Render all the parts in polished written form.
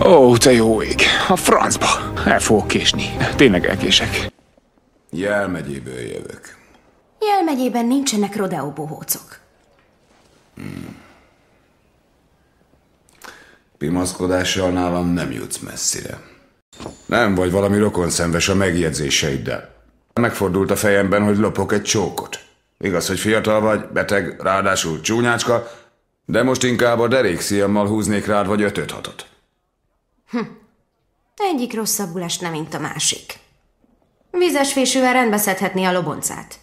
Ó, te jó ég. A francba. El fogok késni. Tényleg elkések. Jel megyéből jövök. Jel megyében nincsenek rodeo bohócok. Pimaszkodással nálam nem jutsz messzire. Nem vagy valami rokonszenves a megjegyzéseiddel. Megfordult a fejemben, hogy lopok egy csókot. Igaz, hogy fiatal vagy, beteg, ráadásul csúnyácska, de most inkább a derékszíjammal húznék rád vagy 5-6-ot. Egyik rosszabbul esne, mint a másik. Vizes fésűvel rendbe szedhetné a loboncát.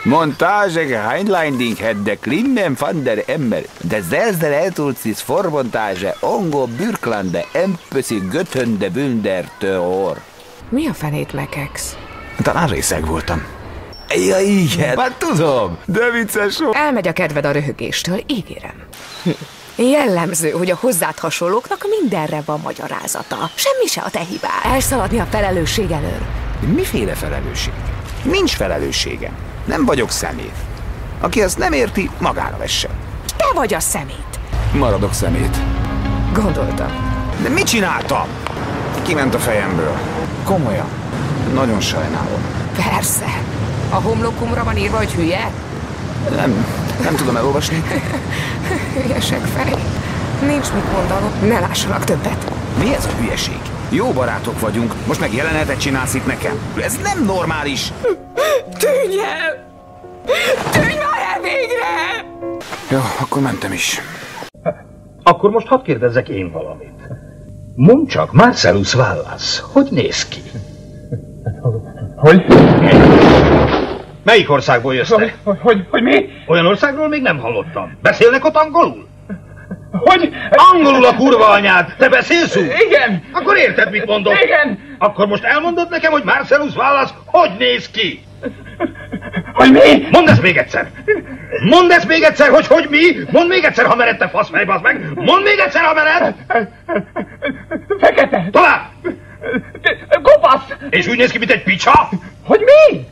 Montage geheimleiding het de Klimmen van der Emmer. De zelfde eltulcis formontage ongo bürklande empöszi götönde bündertő or. Mi a fenét megeksz? Talán részeg voltam. Ja, igen, már tudom, de vicces volt. Elmegy a kedved a röhögéstől, ígérem. Jellemző, hogy a hozzád hasonlóknak mindenre van magyarázata. Semmi se a te hibád. Elszaladni a felelősség elől. Miféle felelősség? Nincs felelősségem. Nem vagyok szemét. Aki ezt nem érti, magára vesse. Te vagy a szemét. Maradok szemét. Gondoltam. De mit csináltam? Kiment a fejemből. Komolyan. Nagyon sajnálom. Persze. A homlokomra van írva, hogy hülye? Nem tudom elolvasni. Hülyesek felé. Nincs mit mondanom. Ne lássanak többet. Mi ez a hülyeség? Jó barátok vagyunk, most meg jelenetet csinálsz itt nekem. Ez nem normális. Tűnj el! Tűnj már el végre! Jó, akkor mentem is. Akkor most hadd kérdezzek én valamit. Mondd csak, Marcellus Wallace, hogy néz ki? Hogy? Melyik országból jössz te? Hogy mi? Olyan országról még nem hallottam. Beszélnek ott angolul? Hogy? Angolul a kurva anyád! Te beszélsz úgy? Igen! Akkor érted, mit mondok? Igen! Akkor most elmondod nekem, hogy Marcellus Wallace hogy néz ki? Hogy mi? Mondd ezt még egyszer! Mondd ezt még egyszer, hogy mi? Mondd még egyszer, ha mered, te faszfej, bazd meg! Mondd még egyszer, ha mered! Fekete! Tovább! Kopasz! És úgy néz ki, mint egy picsa? Hogy mi?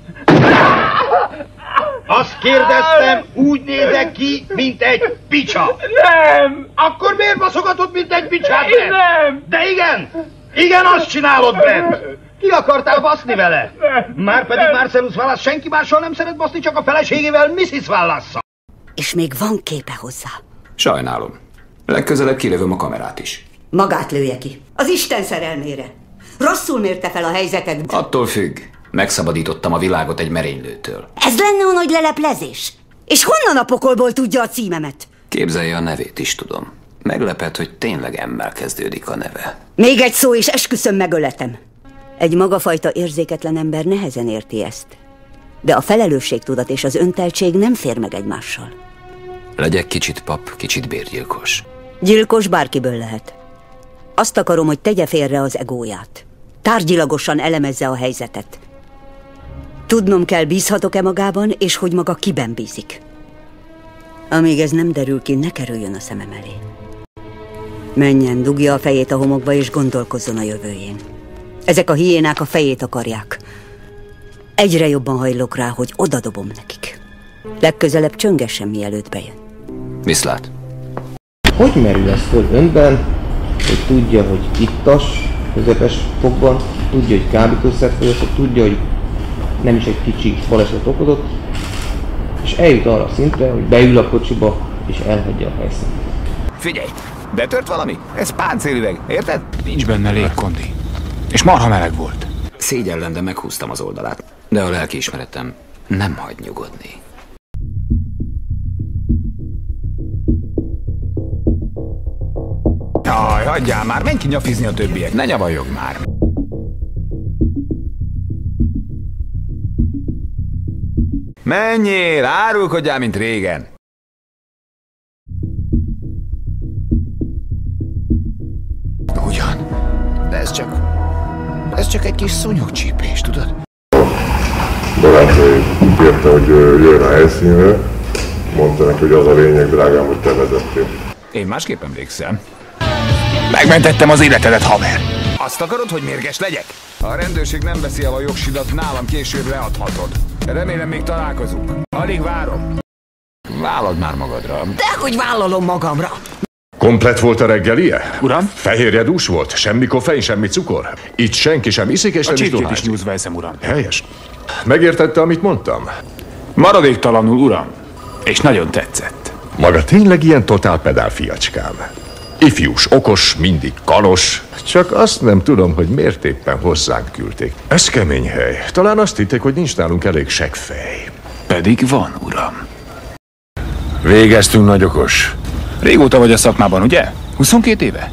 Azt kérdeztem, úgy nézek ki, mint egy picsa. Nem! Akkor miért baszogatod, mint egy picsát, Brent? Nem! De igen! Igen, azt csinálod, Brent! Ki akartál baszni vele? Márpedig Marcellus Wallace senki mással nem szeret baszni, csak a feleségével, Mrs. Wallace-szal. És még van képe hozzá. Sajnálom. Legközelebb kilövöm a kamerát is. Magát lője ki. Az Isten szerelmére. Rosszul mérte fel a helyzetet. Attól függ. Megszabadítottam a világot egy merénylőtől. Ez lenne a nagy leleplezés? És honnan a pokolból tudja a címemet? Képzelje, a nevét is tudom. Meglepett, hogy tényleg M-mel kezdődik a neve. Még egy szó, és esküszöm, megöletem. Egy magafajta érzéketlen ember nehezen érti ezt. De a felelősségtudat és az önteltség nem fér meg egymással. Legyek kicsit pap, kicsit bérgyilkos. Gyilkos bárkiből lehet. Azt akarom, hogy tegye félre az egóját. Tárgyilagosan elemezze a helyzetet. Tudnom kell, bízhatok-e magában, és hogy maga kiben bízik. Amíg ez nem derül ki, ne kerüljön a szemem elé. Menjen, dugja a fejét a homokba, és gondolkozzon a jövőjén. Ezek a hiénák a fejét akarják. Egyre jobban hajlok rá, hogy odadobom nekik. Legközelebb csöngessen, mielőtt bejön. Viszlát. Hogy merül ez föl önben, hogy tudja, hogy ittas, közepes fokban, tudja, hogy kábítószert fogyasztott, tudja, hogy nem is egy kicsi baleset okozott, és eljut arra a szintre, hogy beül a kocsiba, és elhagyja a helyszínt. Figyelj, betört valami? Ez páncélüveg, érted? Nincs benne légkondi. És marha meleg volt. Szégyellem, de meghúztam az oldalát. De a lelkiismeretem nem hagy nyugodni. Jaj, hagyjál már, menj ki nyafizni a többiek, ne nyavajog már. Menjél, árulkodjál, mint régen. Ugyan, de ez csak egy kis szúnyogcsípés, tudod? Balázs úgy érte, hogy jön a helyszínre, mondta neki, hogy az a lényeg, drágám, hogy te vezettél. Én másképp emlékszem. Megmentettem az életedet, haver! Azt akarod, hogy mérges legyek? Ha a rendőrség nem veszi el a jogsidat, nálam később leadhatod. Remélem még találkozunk. Alig várom. Vállald már magadra. Dehogy vállalom magamra! Komplett volt a reggelie? Uram? Fehérje dús volt, semmi koffein, semmi cukor. Itt senki sem iszik, és A nem is csirkét is dohányzik. nyúzva eszem, uram. Helyes. Megértette, amit mondtam? Maradéktalanul, uram. És nagyon tetszett. Maga tényleg ilyen totál pedál, fiacskám. Ifjús, okos, mindig kalos. Csak azt nem tudom, hogy miért éppen hozzánk küldték. Ez kemény hely. Talán azt hitték, hogy nincs nálunk elég seggfej. Pedig van, uram. Végeztünk, nagyokos. Régóta vagy a szakmában, ugye? 22 éve?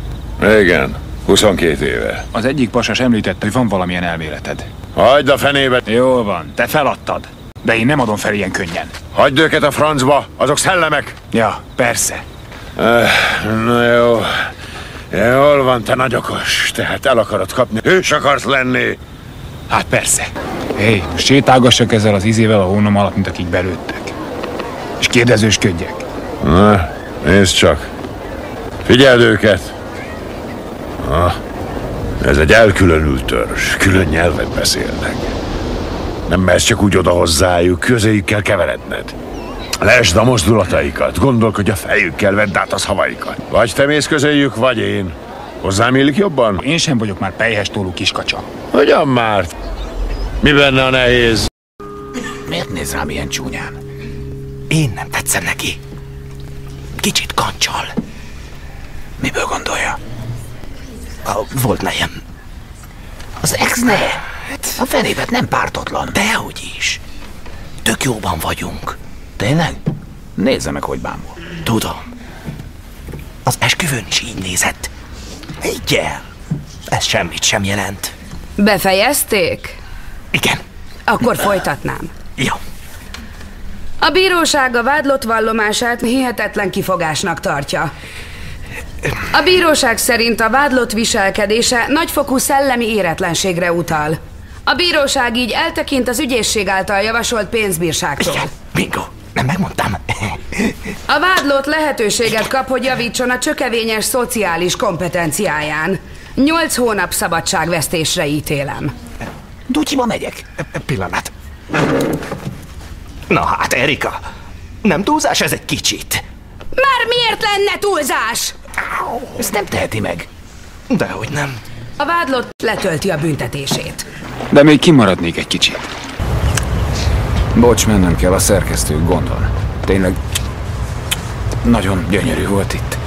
Igen, 22 éve. Az egyik pasas említette, hogy van valamilyen elméleted. Hagyd a fenébe! Jól van, te feladtad. De én nem adom fel ilyen könnyen. Hagyd őket a francba, azok szellemek! Ja, persze. Na jó. Jól van, te nagyokos. Tehát el akarod kapni. Hős akarsz lenni. Hát persze. Hé, sétálgassak ezzel az izével a hónom alatt, mint akik belőttek. És kérdezősködjek. Na, nézd csak. Figyeld őket. Ez egy elkülönült törzs. Külön nyelvet beszélnek. Nem mersz csak úgy oda hozzájuk, közéjük kell keveredned. Lesd a mozdulataikat, gondolkodj a fejükkel, vedd át a szavaikat. Vagy te mész közéjük, vagy én. Hozzám illik jobban? Én sem vagyok már pelyhes tólú kiskacsa. Hogyan már? Mi benne a nehéz? Miért néz rám ilyen csúnyán? Én nem tetszem neki. Kicsit kancsal. Miből gondolja? Volt nejem. Az ex-ne? A fenébet nem pártotlan. Dehogy is. Tök jóban vagyunk. Tényleg? Nézze meg, hogy bámul. Tudom. Az esküvőn is így nézett. Higgy el. Ez semmit sem jelent. Befejezték? Igen. Akkor folytatnám. Jó. A bíróság a vádlott vallomását hihetetlen kifogásnak tartja. A bíróság szerint a vádlott viselkedése nagyfokú szellemi éretlenségre utal. A bíróság így eltekint az ügyészség által javasolt pénzbírságtól. Igen, bingo. Nem megmondtam. A vádlott lehetőséget kap, hogy javítson a csökevényes szociális kompetenciáján. 8 hónap szabadságvesztésre ítélem. Dutyiba megyek. Pillanat. Na hát, Erika. Nem túlzás ez egy kicsit? Már miért lenne túlzás? Ezt nem teheti meg. Dehogy nem. A vádlott letölti a büntetését. De még kimaradnék egy kicsit. Bocs, mennem kell, a szerkesztő gondol. Tényleg nagyon gyönyörű volt itt.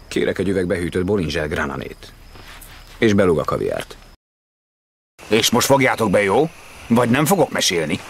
Kérek egy üvegbe hűtött Bollinger grananét. És belug a kaviárt. És most fogjátok be, jó? Vagy nem fogok mesélni?